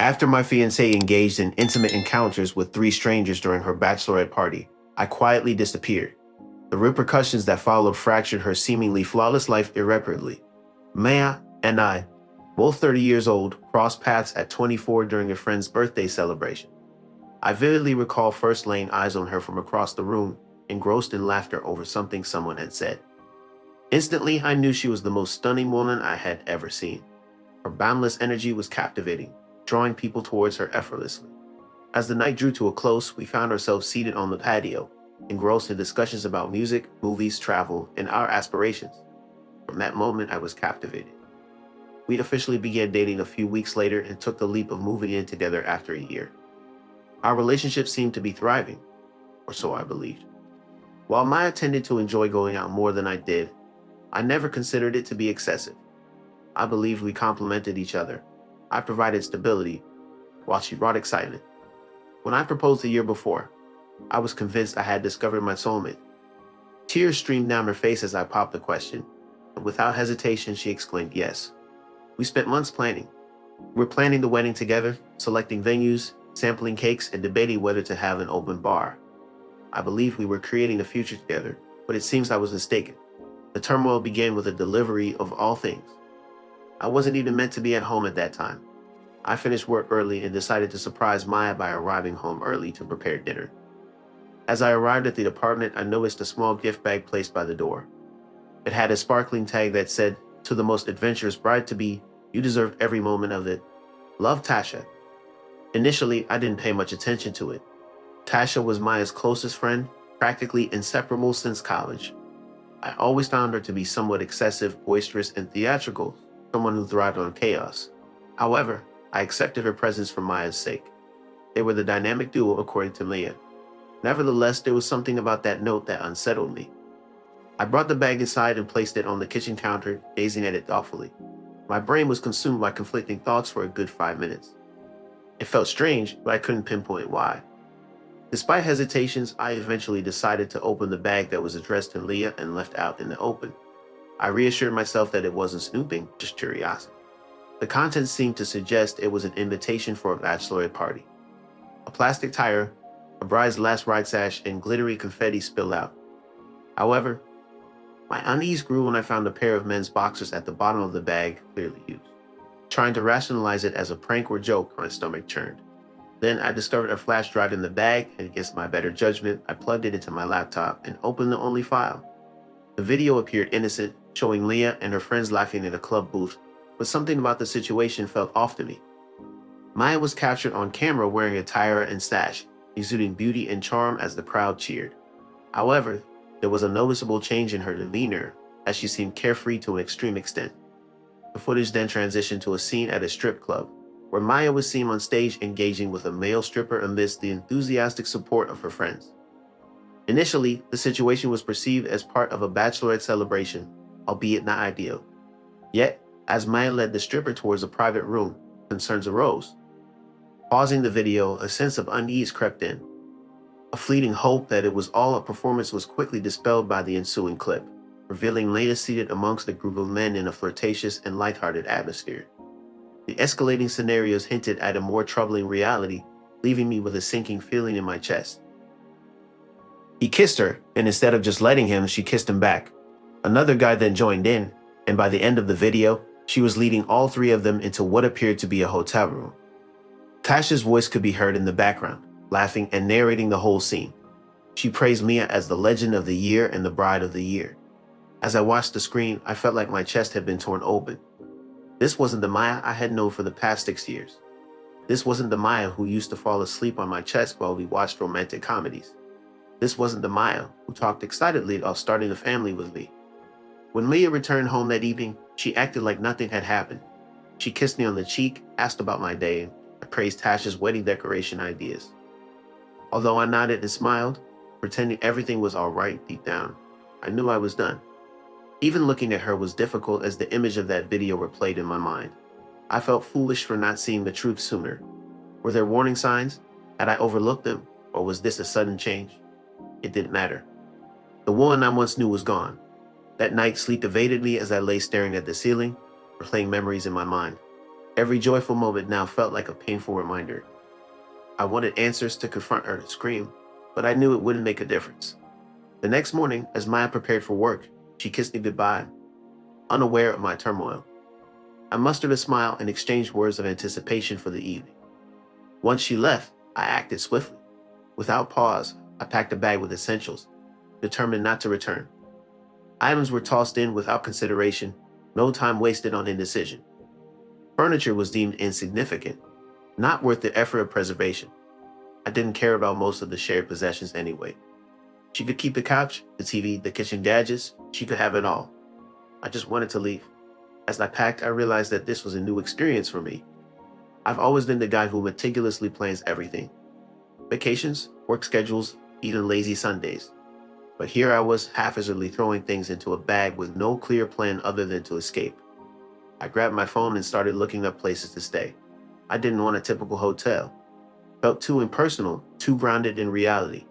After my fiancée engaged in intimate encounters with three strangers during her bachelorette party, I quietly disappeared. The repercussions that followed fractured her seemingly flawless life irreparably. Maya and I, both 30 years old, crossed paths at 24 during a friend's birthday celebration. I vividly recall first laying eyes on her from across the room, engrossed in laughter over something someone had said. Instantly, I knew she was the most stunning woman I had ever seen. Her boundless energy was captivating, drawing people towards her effortlessly. As the night drew to a close, we found ourselves seated on the patio, engrossed in discussions about music, movies, travel, and our aspirations. From that moment, I was captivated. We officially began dating a few weeks later and took the leap of moving in together after a year. Our relationship seemed to be thriving, or so I believed. While Maya tended to enjoy going out more than I did, I never considered it to be excessive. I believed we complemented each other. I provided stability, while she brought excitement. When I proposed the year before, I was convinced I had discovered my soulmate. Tears streamed down her face as I popped the question, and without hesitation, she exclaimed yes. We spent months planning. We were planning the wedding together, selecting venues, sampling cakes, and debating whether to have an open bar. I believed we were creating a future together, but it seems I was mistaken. The turmoil began with the delivery of all things. I wasn't even meant to be at home at that time. I finished work early and decided to surprise Maya by arriving home early to prepare dinner. As I arrived at the apartment, I noticed a small gift bag placed by the door. It had a sparkling tag that said, "To the most adventurous bride-to-be, you deserve every moment of it. Love, Tasha." Initially, I didn't pay much attention to it. Tasha was Maya's closest friend, practically inseparable since college. I always found her to be somewhat excessive, boisterous, and theatrical, someone who thrived on chaos. However, I accepted her presence for Maya's sake. They were the dynamic duo, according to Leah. Nevertheless, there was something about that note that unsettled me. I brought the bag inside and placed it on the kitchen counter, gazing at it thoughtfully. My brain was consumed by conflicting thoughts for a good 5 minutes. It felt strange, but I couldn't pinpoint why. Despite hesitations, I eventually decided to open the bag that was addressed to Leah and left out in the open. I reassured myself that it wasn't snooping, just curiosity. The contents seemed to suggest it was an invitation for a bachelorette party. A plastic tire, a bride's last ride sash, and glittery confetti spilled out. However, my unease grew when I found a pair of men's boxers at the bottom of the bag, clearly used. Trying to rationalize it as a prank or joke, my stomach churned. Then I discovered a flash drive in the bag, and against my better judgment, I plugged it into my laptop and opened the only file. The video appeared innocent, showing Leah and her friends laughing in a club booth, but something about the situation felt off to me. Maya was captured on camera wearing a tiara and sash, exuding beauty and charm as the crowd cheered. However, there was a noticeable change in her demeanor, as she seemed carefree to an extreme extent. The footage then transitioned to a scene at a strip club, where Maya was seen on stage engaging with a male stripper amidst the enthusiastic support of her friends. Initially, the situation was perceived as part of a bachelorette celebration, albeit not ideal. Yet, as Maya led the stripper towards a private room, concerns arose. Pausing the video, a sense of unease crept in. A fleeting hope that it was all a performance was quickly dispelled by the ensuing clip, revealing Leah seated amongst a group of men in a flirtatious and lighthearted atmosphere. The escalating scenarios hinted at a more troubling reality, leaving me with a sinking feeling in my chest. He kissed her, and instead of just letting him, she kissed him back. Another guy then joined in, and by the end of the video, she was leading all three of them into what appeared to be a hotel room. Tasha's voice could be heard in the background, laughing and narrating the whole scene. She praised Mia as the legend of the year and the bride of the year. As I watched the screen, I felt like my chest had been torn open. This wasn't the Maya I had known for the past 6 years. This wasn't the Maya who used to fall asleep on my chest while we watched romantic comedies. This wasn't the Maya who talked excitedly about starting a family with me. When Leah returned home that evening, she acted like nothing had happened. She kissed me on the cheek, asked about my day, and praised Tasha's wedding decoration ideas. Although I nodded and smiled, pretending everything was all right deep down, I knew I was done. Even looking at her was difficult as the image of that video replayed in my mind. I felt foolish for not seeing the truth sooner. Were there warning signs? Had I overlooked them? Or was this a sudden change? It didn't matter. The woman I once knew was gone. That night, sleep evaded me as I lay staring at the ceiling, replaying memories in my mind. Every joyful moment now felt like a painful reminder. I wanted answers to confront her to scream, but I knew it wouldn't make a difference. The next morning, as Maya prepared for work, she kissed me goodbye, unaware of my turmoil. I mustered a smile and exchanged words of anticipation for the evening. Once she left, I acted swiftly. Without pause, I packed a bag with essentials, determined not to return. Items were tossed in without consideration, no time wasted on indecision. Furniture was deemed insignificant, not worth the effort of preservation. I didn't care about most of the shared possessions anyway. She could keep the couch, the TV, the kitchen gadgets. She could have it all. I just wanted to leave. As I packed, I realized that this was a new experience for me. I've always been the guy who meticulously plans everything. Vacations, work schedules, even lazy Sundays. But here I was haphazardly throwing things into a bag with no clear plan other than to escape. I grabbed my phone and started looking up places to stay. I didn't want a typical hotel. Felt too impersonal, too grounded in reality.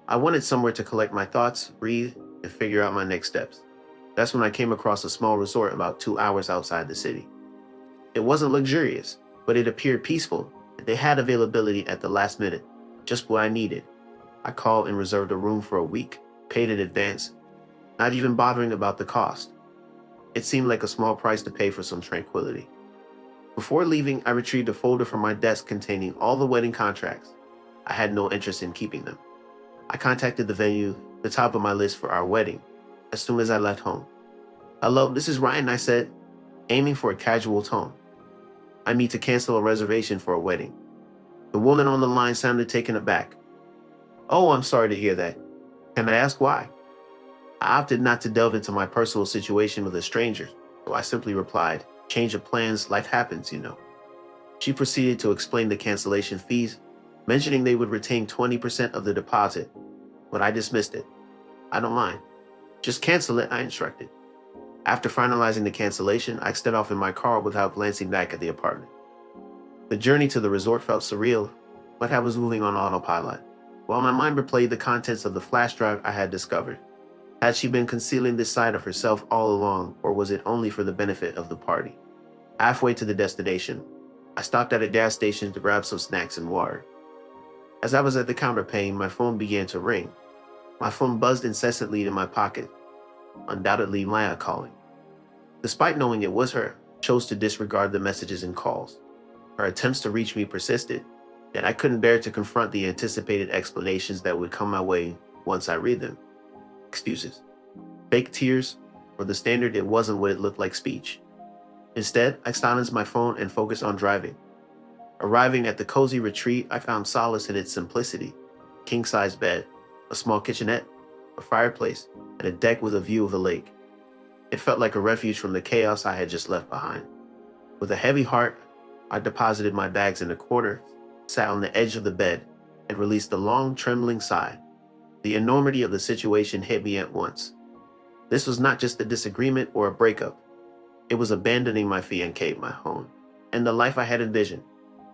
I wanted somewhere to collect my thoughts, breathe, and figure out my next steps. That's when I came across a small resort about 2 hours outside the city. It wasn't luxurious, but it appeared peaceful, and they had availability at the last minute, just what I needed. I called and reserved a room for a week, paid in advance, not even bothering about the cost. It seemed like a small price to pay for some tranquility. Before leaving, I retrieved a folder from my desk containing all the wedding contracts. I had no interest in keeping them. I contacted the venue, the top of my list for our wedding, as soon as I left home. "Hello, this is Ryan," I said, aiming for a casual tone. "I need to cancel a reservation for a wedding." The woman on the line sounded taken aback. "Oh, I'm sorry to hear that. Can I ask why?" I opted not to delve into my personal situation with a stranger, so I simply replied, "Change of plans, life happens, you know." She proceeded to explain the cancellation fees, mentioning they would retain 20% of the deposit, but I dismissed it. "I don't mind. Just cancel it," I instructed. After finalizing the cancellation, I set off in my car without glancing back at the apartment. The journey to the resort felt surreal, but I was moving on autopilot, while my mind replayed the contents of the flash drive I had discovered. Had she been concealing this side of herself all along, or was it only for the benefit of the party? Halfway to the destination, I stopped at a gas station to grab some snacks and water. As I was at the counter paying, my phone began to ring. My phone buzzed incessantly in my pocket, undoubtedly Maya calling. Despite knowing it was her, I chose to disregard the messages and calls. Her attempts to reach me persisted, yet I couldn't bear to confront the anticipated explanations that would come my way once I read them. Excuses, fake tears, or the standard "it wasn't what it looked like" speech. Instead, I silenced my phone and focused on driving. Arriving at the cozy retreat, I found solace in its simplicity: king-size bed, a small kitchenette, a fireplace, and a deck with a view of the lake. It felt like a refuge from the chaos I had just left behind. With a heavy heart, I deposited my bags in a corner, sat on the edge of the bed, and released a long, trembling sigh. The enormity of the situation hit me at once. This was not just a disagreement or a breakup. It was abandoning my fiancée, my home, and the life I had envisioned.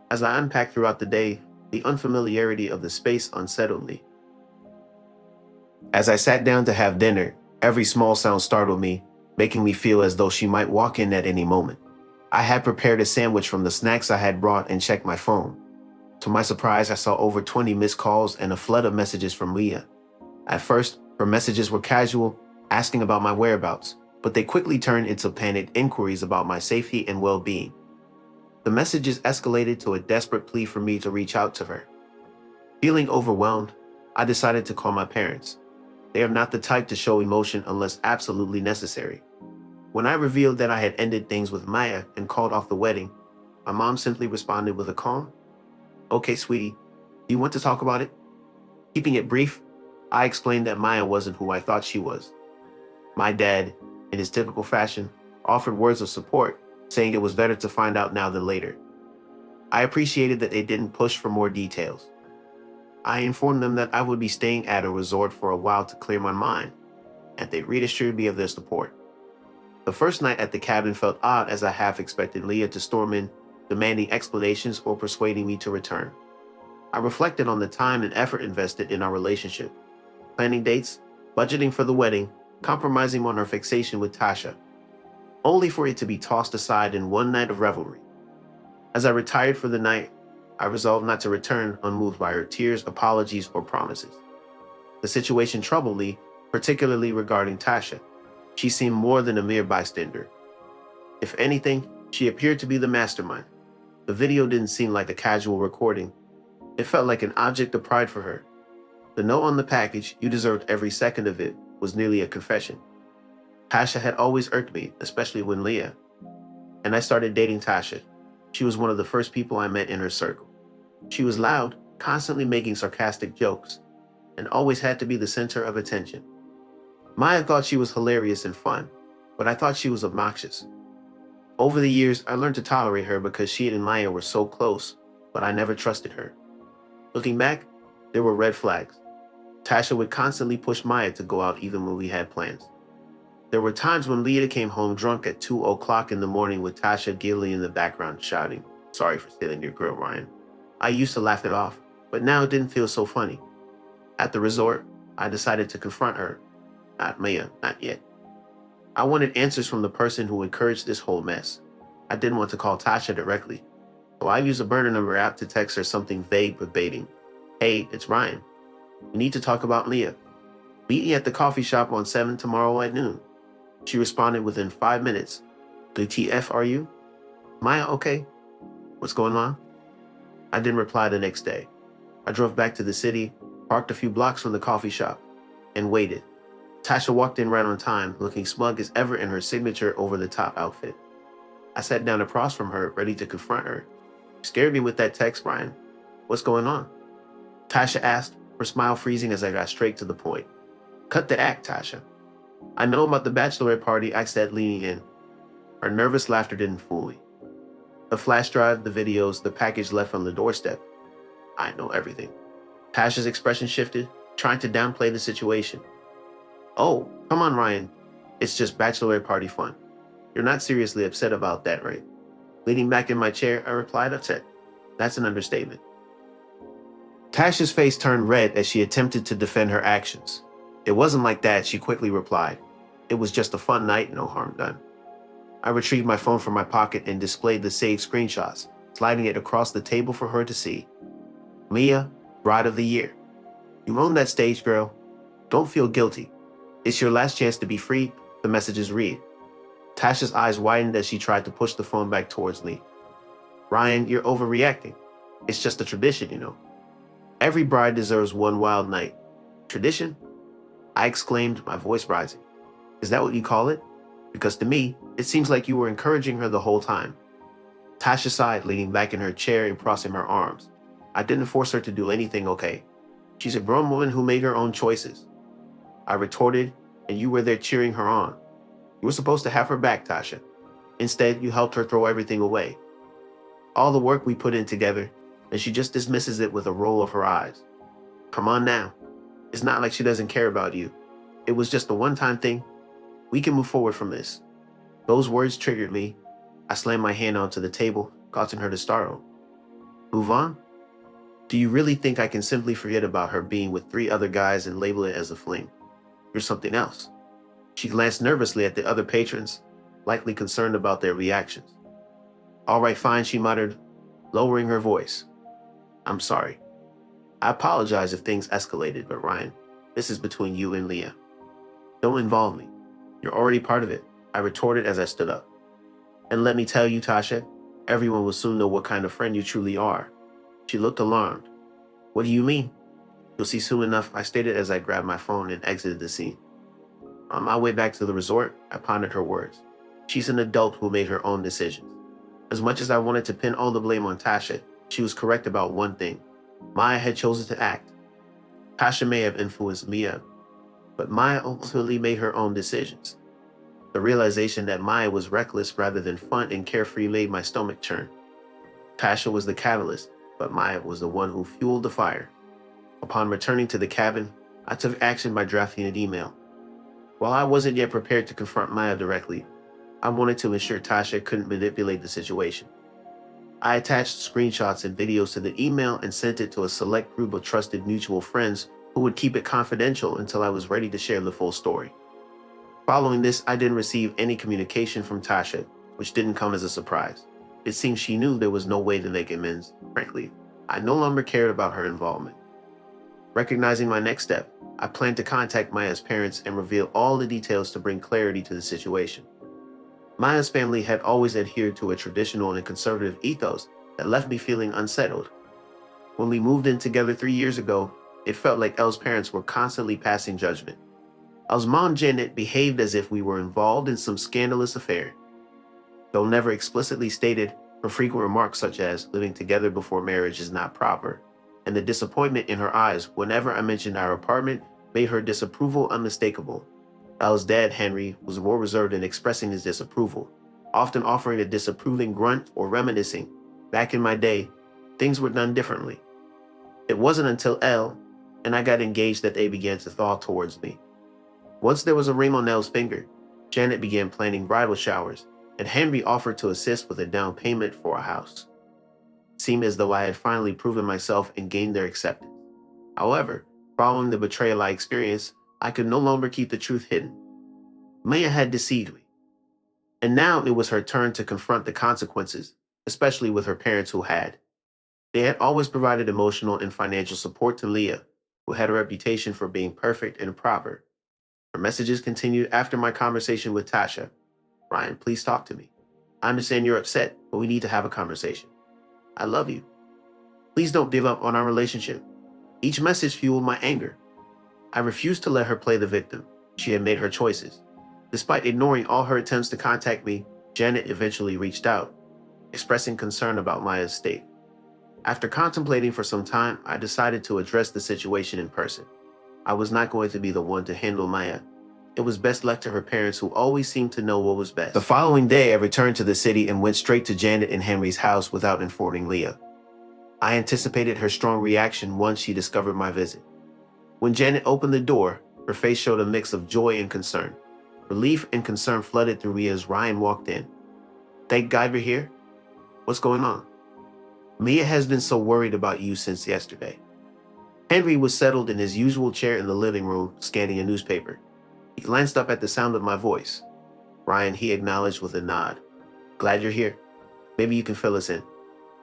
As I unpacked throughout the day, the unfamiliarity of the space unsettled me. As I sat down to have dinner, every small sound startled me, making me feel as though she might walk in at any moment. I had prepared a sandwich from the snacks I had brought and checked my phone. To my surprise, I saw over 20 missed calls and a flood of messages from Leah. At first, her messages were casual, asking about my whereabouts, but they quickly turned into panicked inquiries about my safety and well-being. The messages escalated to a desperate plea for me to reach out to her. Feeling overwhelmed, I decided to call my parents. They are not the type to show emotion unless absolutely necessary. When I revealed that I had ended things with Maya and called off the wedding, my mom simply responded with a calm, "Okay, sweetie, do you want to talk about it?" Keeping it brief, I explained that Maya wasn't who I thought she was. My dad, in his typical fashion, offered words of support, saying it was better to find out now than later. I appreciated that they didn't push for more details. I informed them that I would be staying at a resort for a while to clear my mind, and they reassured me of their support. The first night at the cabin felt odd as I half expected Leah to storm in, demanding explanations or persuading me to return. I reflected on the time and effort invested in our relationship, planning dates, budgeting for the wedding, compromising on our fixation with Tasha, only for it to be tossed aside in one night of revelry. As I retired for the night, I resolved not to return unmoved by her tears, apologies, or promises. The situation troubled me, particularly regarding Tasha. She seemed more than a mere bystander. If anything, she appeared to be the mastermind. The video didn't seem like a casual recording. It felt like an object of pride for her. The note on the package, "You deserved every second of it," was nearly a confession. Tasha had always irked me, especially when Leah and I started dating Tasha. She was one of the first people I met in her circle. She was loud, constantly making sarcastic jokes, and always had to be the center of attention. Maya thought she was hilarious and fun, but I thought she was obnoxious. Over the years, I learned to tolerate her because she and Maya were so close, but I never trusted her. Looking back, there were red flags. Tasha would constantly push Maya to go out even when we had plans. There were times when Leah came home drunk at 2 o'clock in the morning with Tasha giggling in the background shouting, "Sorry for stealing your girl, Ryan." I used to laugh it off, but now it didn't feel so funny. At the resort, I decided to confront her. Not Maya, not yet. I wanted answers from the person who encouraged this whole mess. I didn't want to call Tasha directly, so I used a burner number app to text her something vague but baiting. "Hey, it's Ryan. We need to talk about Leah. Meet me at the coffee shop on 7 tomorrow at noon." She responded within 5 minutes. "WTF are you?" "Maya, okay. What's going on?" I didn't reply the next day. I drove back to the city, parked a few blocks from the coffee shop, and waited. Tasha walked in right on time, looking smug as ever in her signature over-the-top outfit. I sat down across from her, ready to confront her. "You scared me with that text, Brian. What's going on?" Tasha asked, her smile freezing as I got straight to the point. "Cut the act, Tasha. I know about the bachelorette party," I said, leaning in. Her nervous laughter didn't fool me. "The flash drive, the videos, the package left on the doorstep. I know everything." Tasha's expression shifted, trying to downplay the situation. "Oh, come on, Ryan. It's just bachelorette party fun. You're not seriously upset about that, right?" Leaning back in my chair, I replied, "Upset. That's an understatement." Tasha's face turned red as she attempted to defend her actions. "It wasn't like that," she quickly replied. "It was just a fun night, no harm done." I retrieved my phone from my pocket and displayed the saved screenshots, sliding it across the table for her to see. "Mia, Bride of the Year. You own that stage, girl. Don't feel guilty. It's your last chance to be free," the messages read. Tasha's eyes widened as she tried to push the phone back towards me. "Ryan, you're overreacting. It's just a tradition, you know. Every bride deserves one wild night." "Tradition?" I exclaimed, my voice rising. "Is that what you call it? Because to me, it seems like you were encouraging her the whole time." Tasha sighed, leaning back in her chair and crossing her arms. "I didn't force her to do anything, okay? She's a grown woman who made her own choices." I retorted, "And you were there cheering her on. You were supposed to have her back, Tasha. Instead, you helped her throw everything away. All the work we put in together, and she just dismisses it with a roll of her eyes. Come on now. It's not like she doesn't care about you. It was just a one-time thing. We can move forward from this." Those words triggered me. I slammed my hand onto the table, causing her to startle. "Move on? Do you really think I can simply forget about her being with 3 other guys and label it as a fling? You're something else." She glanced nervously at the other patrons, likely concerned about their reactions. "All right, fine," she muttered, lowering her voice. "I'm sorry. I apologize if things escalated, but Ryan, this is between you and Leah. Don't involve me. You're already part of it," I retorted as I stood up. "And let me tell you, Tasha, everyone will soon know what kind of friend you truly are." She looked alarmed. "What do you mean?" "You'll see soon enough," I stated as I grabbed my phone and exited the scene. On my way back to the resort, I pondered her words. She's an adult who made her own decisions. As much as I wanted to pin all the blame on Tasha, she was correct about one thing. Maya had chosen to act. Tasha may have influenced Mia, but Maya ultimately made her own decisions. The realization that Maya was reckless rather than fun and carefree made my stomach churn. Tasha was the catalyst, but Maya was the one who fueled the fire. Upon returning to the cabin, I took action by drafting an email. While I wasn't yet prepared to confront Maya directly, I wanted to ensure Tasha couldn't manipulate the situation. I attached screenshots and videos to the email and sent it to a select group of trusted mutual friends who would keep it confidential until I was ready to share the full story. Following this, I didn't receive any communication from Tasha, which didn't come as a surprise. It seems she knew there was no way to make amends. Frankly, I no longer cared about her involvement. Recognizing my next step, I planned to contact Maya's parents and reveal all the details to bring clarity to the situation. Maya's family had always adhered to a traditional and conservative ethos that left me feeling unsettled. When we moved in together 3 years ago, it felt like Elle's parents were constantly passing judgment. Elle's mom, Janet, behaved as if we were involved in some scandalous affair. Though never explicitly stated, her frequent remarks such as living together before marriage is not proper, and the disappointment in her eyes whenever I mentioned our apartment made her disapproval unmistakable. Elle's dad, Henry, was more reserved in expressing his disapproval, often offering a disapproving grunt or reminiscing. Back in my day, things were done differently. It wasn't until Elle and I got engaged that they began to thaw towards me. Once there was a ring on Elle's finger, Janet began planning bridal showers, and Henry offered to assist with a down payment for a house. It seemed as though I had finally proven myself and gained their acceptance. However, following the betrayal I experienced, I could no longer keep the truth hidden. Maya had deceived me, and now it was her turn to confront the consequences, especially with her parents who had. They had always provided emotional and financial support to Leah, who had a reputation for being perfect and proper. Her messages continued after my conversation with Tasha. Ryan, please talk to me. I understand you're upset, but we need to have a conversation. I love you. Please don't give up on our relationship. Each message fueled my anger. I refused to let her play the victim. She had made her choices. Despite ignoring all her attempts to contact me, Janet eventually reached out, expressing concern about Maya's state. After contemplating for some time, I decided to address the situation in person. I was not going to be the one to handle Maya. It was best left to her parents, who always seemed to know what was best. The following day, I returned to the city and went straight to Janet and Henry's house without informing Leah. I anticipated her strong reaction once she discovered my visit. When Janet opened the door, her face showed a mix of joy and concern. Relief and concern flooded through me as Ryan walked in. Thank God you're here. What's going on? Mia has been so worried about you since yesterday. Henry was settled in his usual chair in the living room, scanning a newspaper. He glanced up at the sound of my voice. Ryan, he acknowledged with a nod. Glad you're here. Maybe you can fill us in.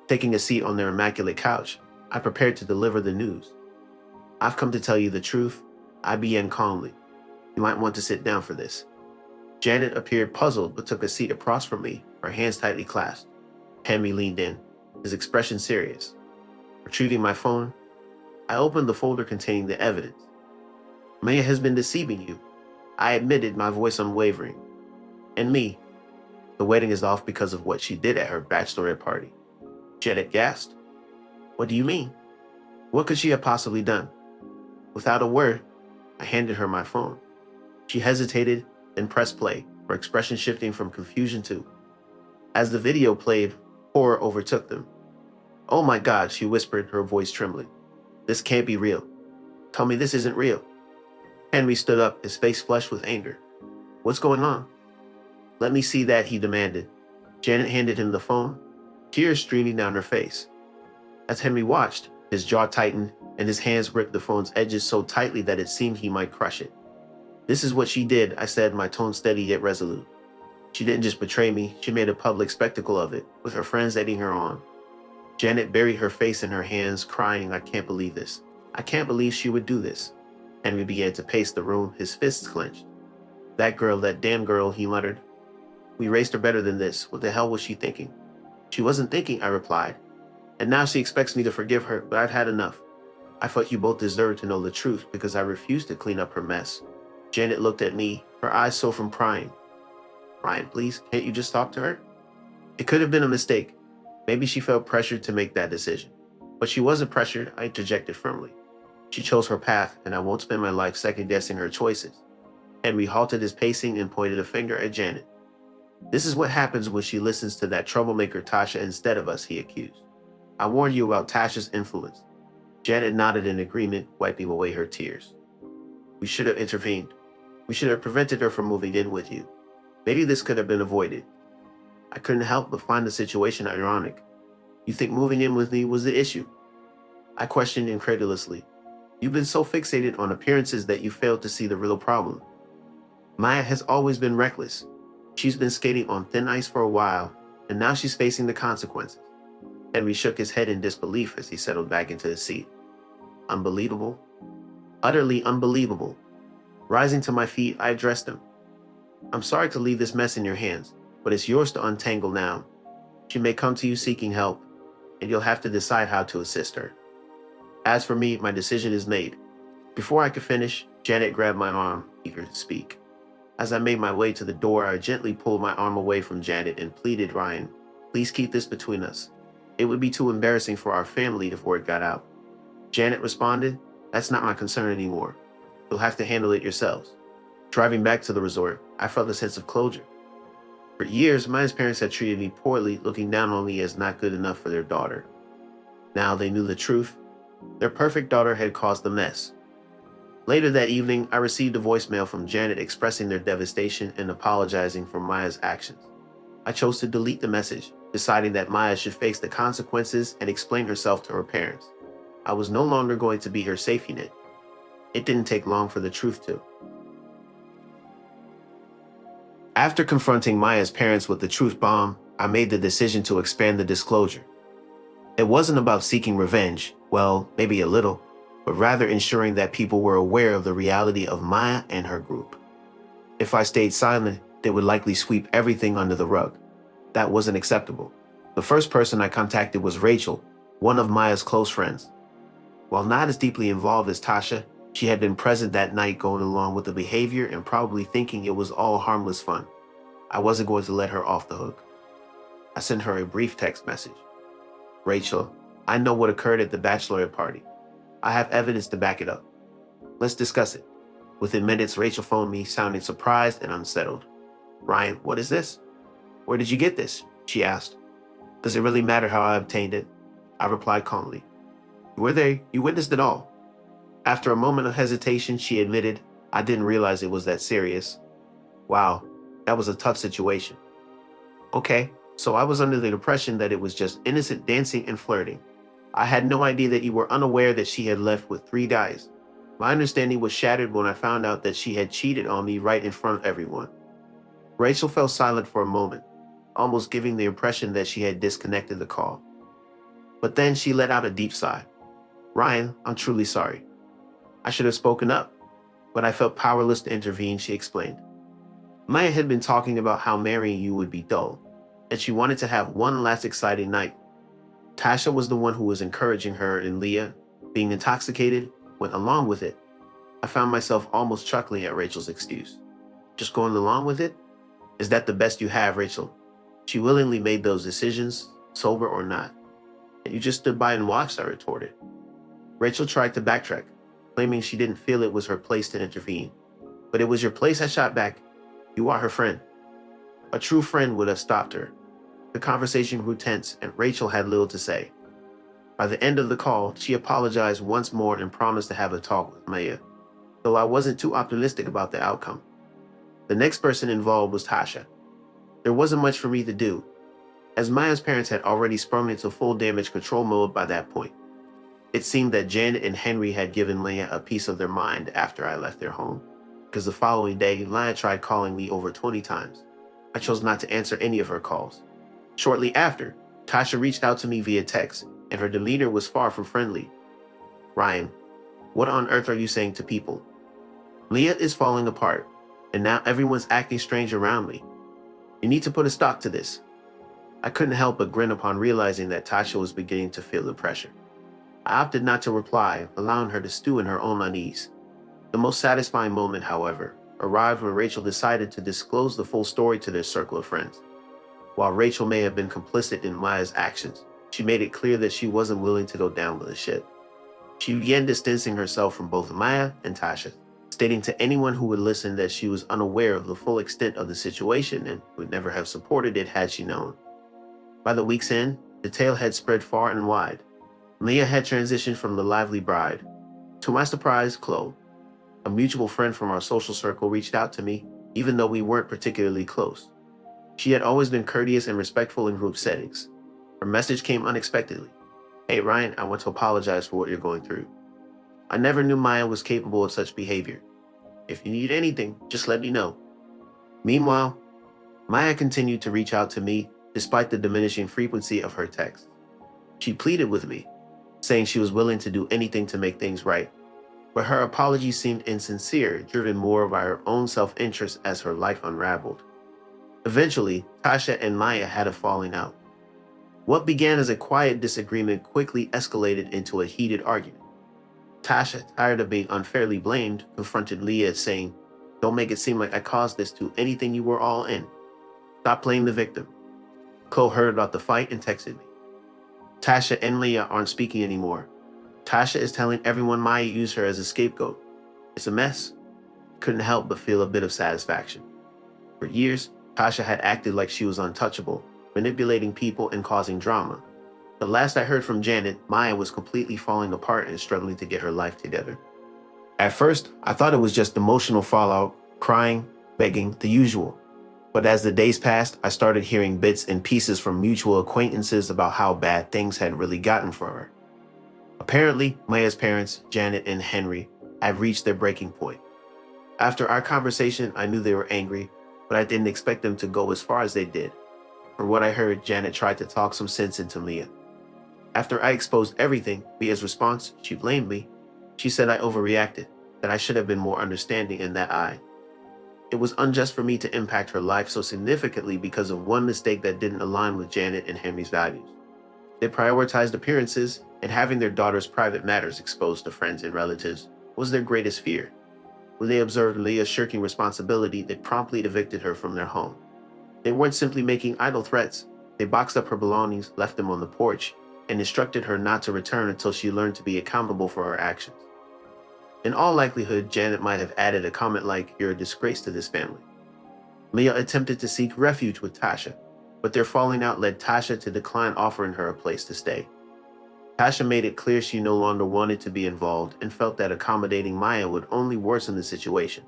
Taking a seat on their immaculate couch, I prepared to deliver the news. I've come to tell you the truth. I began calmly. You might want to sit down for this. Janet appeared puzzled but took a seat across from me, her hands tightly clasped. Henry leaned in, his expression serious. Retrieving my phone, I opened the folder containing the evidence. Maya has been deceiving you. I admitted, my voice unwavering. And me. The wedding is off because of what she did at her bachelorette party. Janet gasped. What do you mean? What could she have possibly done? Without a word, I handed her my phone. She hesitated, then pressed play, her expression shifting from confusion to. As the video played, horror overtook them. Oh my God, she whispered, her voice trembling. This can't be real. Tell me this isn't real. Henry stood up, his face flushed with anger. What's going on? Let me see that, he demanded. Janet handed him the phone, tears streaming down her face. As Henry watched, his jaw tightened and his hands gripped the phone's edges so tightly that it seemed he might crush it. This is what she did, I said, my tone steady yet resolute. She didn't just betray me, she made a public spectacle of it, with her friends egging her on. Janet buried her face in her hands, crying, I can't believe this. I can't believe she would do this. Henry began to pace the room, his fists clenched. That girl, that damn girl, he muttered. We raised her better than this. What the hell was she thinking? She wasn't thinking, I replied. And now she expects me to forgive her, but I've had enough. I thought you both deserved to know the truth because I refused to clean up her mess. Janet looked at me, her eyes sore from crying. Ryan, please, can't you just talk to her? It could have been a mistake. Maybe she felt pressured to make that decision. But she wasn't pressured, I interjected firmly. She chose her path, and I won't spend my life second-guessing her choices. Henry halted his pacing and pointed a finger at Janet. This is what happens when she listens to that troublemaker Tasha instead of us, he accused. I warned you about Tasha's influence. Janet nodded in agreement, wiping away her tears. We should have intervened. We should have prevented her from moving in with you. Maybe this could have been avoided. I couldn't help but find the situation ironic. You think moving in with me was the issue? I questioned incredulously. You've been so fixated on appearances that you failed to see the real problem. Maya has always been reckless. She's been skating on thin ice for a while, and now she's facing the consequences. Henry shook his head in disbelief as he settled back into his seat. Unbelievable. Utterly unbelievable. Rising to my feet, I addressed him. I'm sorry to leave this mess in your hands, but it's yours to untangle now. She may come to you seeking help, and you'll have to decide how to assist her. As for me, my decision is made. Before I could finish, Janet grabbed my arm, eager to speak. As I made my way to the door, I gently pulled my arm away from Janet and pleaded, Ryan, please keep this between us. It would be too embarrassing for our family if word got out. Janet responded, that's not my concern anymore. You'll have to handle it yourselves. Driving back to the resort, I felt a sense of closure. For years, Maya's parents had treated me poorly, looking down on me as not good enough for their daughter. Now they knew the truth. Their perfect daughter had caused the mess. Later that evening, I received a voicemail from Janet expressing their devastation and apologizing for Maya's actions. I chose to delete the message, deciding that Maya should face the consequences and explain herself to her parents. I was no longer going to be her safety net. It didn't take long for the truth to. After confronting Maya's parents with the truth bomb, I made the decision to expand the disclosure. It wasn't about seeking revenge, well, maybe a little, but rather ensuring that people were aware of the reality of Maya and her group. If I stayed silent, they would likely sweep everything under the rug. That wasn't acceptable. The first person I contacted was Rachel, one of Maya's close friends. While not as deeply involved as Tasha, she had been present that night going along with the behavior and probably thinking it was all harmless fun. I wasn't going to let her off the hook. I sent her a brief text message. Rachel, I know what occurred at the bachelorette party. I have evidence to back it up. Let's discuss it. Within minutes, Rachel phoned me, sounding surprised and unsettled. Ryan, what is this? Where did you get this? She asked. Does it really matter how I obtained it? I replied calmly. You were there. You witnessed it all. After a moment of hesitation, she admitted, I didn't realize it was that serious. Wow, that was a tough situation. Okay, so I was under the impression that it was just innocent dancing and flirting. I had no idea that you were unaware that she had left with 3 guys. My understanding was shattered when I found out that she had cheated on me right in front of everyone. Rachel fell silent for a moment, almost giving the impression that she had disconnected the call. But then she let out a deep sigh. Ryan, I'm truly sorry. I should have spoken up, but I felt powerless to intervene, she explained. Maya had been talking about how marrying you would be dull, and she wanted to have one last exciting night. Tasha was the one who was encouraging her, and Leah, being intoxicated, went along with it. I found myself almost chuckling at Rachel's excuse. Just going along with it? Is that the best you have, Rachel? She willingly made those decisions, sober or not. And you just stood by and watched, I retorted. Rachel tried to backtrack, claiming she didn't feel it was her place to intervene. But it was your place, I shot back. You are her friend. A true friend would have stopped her. The conversation grew tense, and Rachel had little to say. By the end of the call, she apologized once more and promised to have a talk with Maya, though I wasn't too optimistic about the outcome. The next person involved was Tasha. There wasn't much for me to do, as Maya's parents had already sprung into full damage control mode by that point. It seemed that Janet and Henry had given Maya a piece of their mind after I left their home, because the following day, Maya tried calling me over 20 times. I chose not to answer any of her calls. Shortly after, Tasha reached out to me via text, and her demeanor was far from friendly. Ryan, what on earth are you saying to people? Leah is falling apart, and now everyone's acting strange around me. You need to put a stop to this. I couldn't help but grin upon realizing that Tasha was beginning to feel the pressure. I opted not to reply, allowing her to stew in her own unease. The most satisfying moment, however, arrived when Rachel decided to disclose the full story to their circle of friends. While Rachel may have been complicit in Maya's actions, she made it clear that she wasn't willing to go down with the ship. She began distancing herself from both Maya and Tasha, stating to anyone who would listen that she was unaware of the full extent of the situation and would never have supported it had she known. By the week's end, the tale had spread far and wide. Leah had transitioned from the lively bride. To my surprise, Chloe, a mutual friend from our social circle, reached out to me, even though we weren't particularly close. She had always been courteous and respectful in group settings. Her message came unexpectedly. Hey Ryan, I want to apologize for what you're going through. I never knew Maya was capable of such behavior. If you need anything, just let me know. Meanwhile, Maya continued to reach out to me, despite the diminishing frequency of her texts. She pleaded with me, saying she was willing to do anything to make things right, but her apology seemed insincere, driven more by her own self-interest as her life unraveled. Eventually, Tasha and Maya had a falling out. What began as a quiet disagreement quickly escalated into a heated argument. Tasha, tired of being unfairly blamed, confronted Leah, saying, "Don't make it seem like I caused this to anything you were all in. Stop playing the victim." Chloe heard about the fight and texted me. "Tasha and Leah aren't speaking anymore. Tasha is telling everyone Maya used her as a scapegoat. It's a mess." Couldn't help but feel a bit of satisfaction. For years, Tasha had acted like she was untouchable, manipulating people and causing drama. But last I heard from Janet, Maya was completely falling apart and struggling to get her life together. At first, I thought it was just emotional fallout, crying, begging, the usual. But as the days passed, I started hearing bits and pieces from mutual acquaintances about how bad things had really gotten for her. Apparently, Maya's parents, Janet and Henry, had reached their breaking point. After our conversation, I knew they were angry, but I didn't expect them to go as far as they did. From what I heard, Janet tried to talk some sense into Leah. After I exposed everything, Leah's response, she blamed me. She said I overreacted, that I should have been more understanding and that it was unjust for me to impact her life so significantly because of one mistake that didn't align with Janet and Henry's values. They prioritized appearances, and having their daughter's private matters exposed to friends and relatives was their greatest fear. When they observed Leah shirking responsibility, they promptly evicted her from their home. They weren't simply making idle threats. They boxed up her belongings, left them on the porch, and instructed her not to return until she learned to be accountable for her actions. In all likelihood, Janet might have added a comment like, "You're a disgrace to this family." Leah attempted to seek refuge with Tasha, but their falling out led Tasha to decline offering her a place to stay. Tasha made it clear she no longer wanted to be involved and felt that accommodating Maya would only worsen the situation.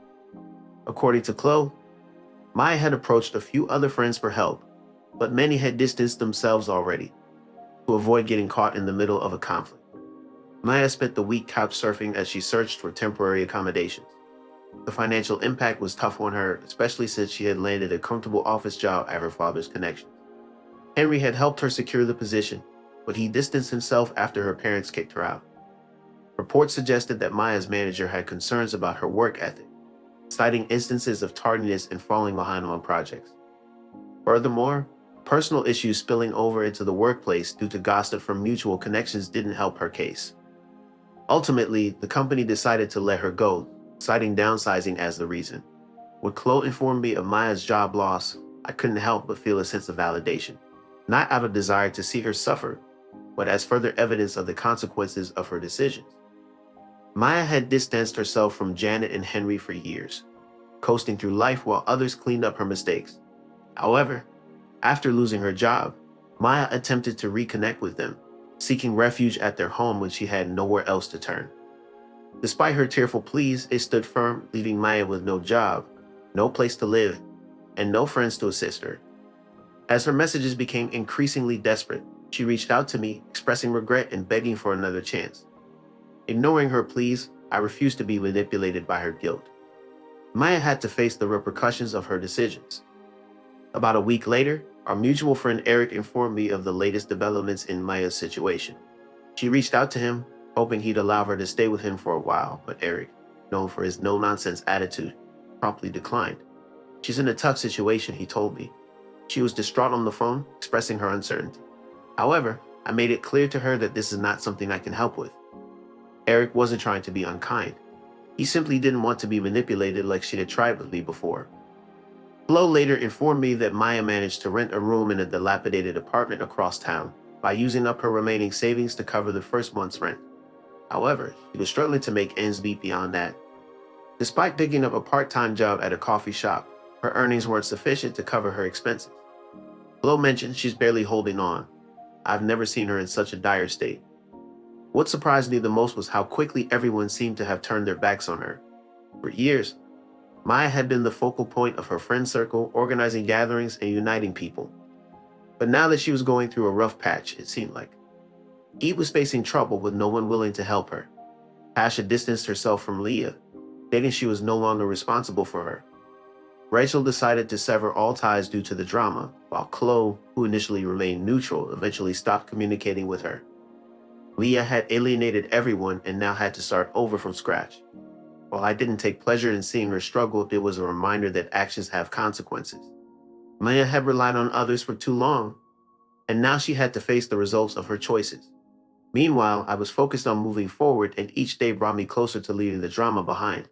According to Chloe, Maya had approached a few other friends for help, but many had distanced themselves already to avoid getting caught in the middle of a conflict. Maya spent the week couch surfing as she searched for temporary accommodations. The financial impact was tough on her, especially since she had landed a comfortable office job at her father's connections. Henry had helped her secure the position, but he distanced himself after her parents kicked her out. Reports suggested that Maya's manager had concerns about her work ethic, citing instances of tardiness and falling behind on projects. Furthermore, personal issues spilling over into the workplace due to gossip from mutual connections didn't help her case. Ultimately, the company decided to let her go, citing downsizing as the reason. When Chloe informed me of Maya's job loss, I couldn't help but feel a sense of validation, not out of desire to see her suffer, but as further evidence of the consequences of her decisions. Maya had distanced herself from Janet and Henry for years, coasting through life while others cleaned up her mistakes. However, after losing her job, Maya attempted to reconnect with them, seeking refuge at their home when she had nowhere else to turn. Despite her tearful pleas, they stood firm, leaving Maya with no job, no place to live, and no friends to assist her. As her messages became increasingly desperate, she reached out to me, expressing regret and begging for another chance. Ignoring her pleas, I refused to be manipulated by her guilt. Maya had to face the repercussions of her decisions. About a week later, our mutual friend Eric informed me of the latest developments in Maya's situation. She reached out to him, hoping he'd allow her to stay with him for a while, but Eric, known for his no-nonsense attitude, promptly declined. "She's in a tough situation," he told me. She was distraught on the phone, expressing her uncertainty. However, I made it clear to her that this is not something I can help with. Eric wasn't trying to be unkind. He simply didn't want to be manipulated like she had tried with me before. Flo later informed me that Maya managed to rent a room in a dilapidated apartment across town by using up her remaining savings to cover the first month's rent. However, she was struggling to make ends meet beyond that. Despite picking up a part-time job at a coffee shop, her earnings weren't sufficient to cover her expenses. Flo mentioned she's barely holding on. I've never seen her in such a dire state. What surprised me the most was how quickly everyone seemed to have turned their backs on her. For years, Maya had been the focal point of her friend circle, organizing gatherings and uniting people. But now that she was going through a rough patch, it seemed like. Eve was facing trouble with no one willing to help her. Tasha distanced herself from Leah, stating she was no longer responsible for her. Rachel decided to sever all ties due to the drama, while Chloe, who initially remained neutral, eventually stopped communicating with her. Leah had alienated everyone and now had to start over from scratch. While I didn't take pleasure in seeing her struggle, it was a reminder that actions have consequences. Leah had relied on others for too long, and now she had to face the results of her choices. Meanwhile, I was focused on moving forward, and each day brought me closer to leaving the drama behind.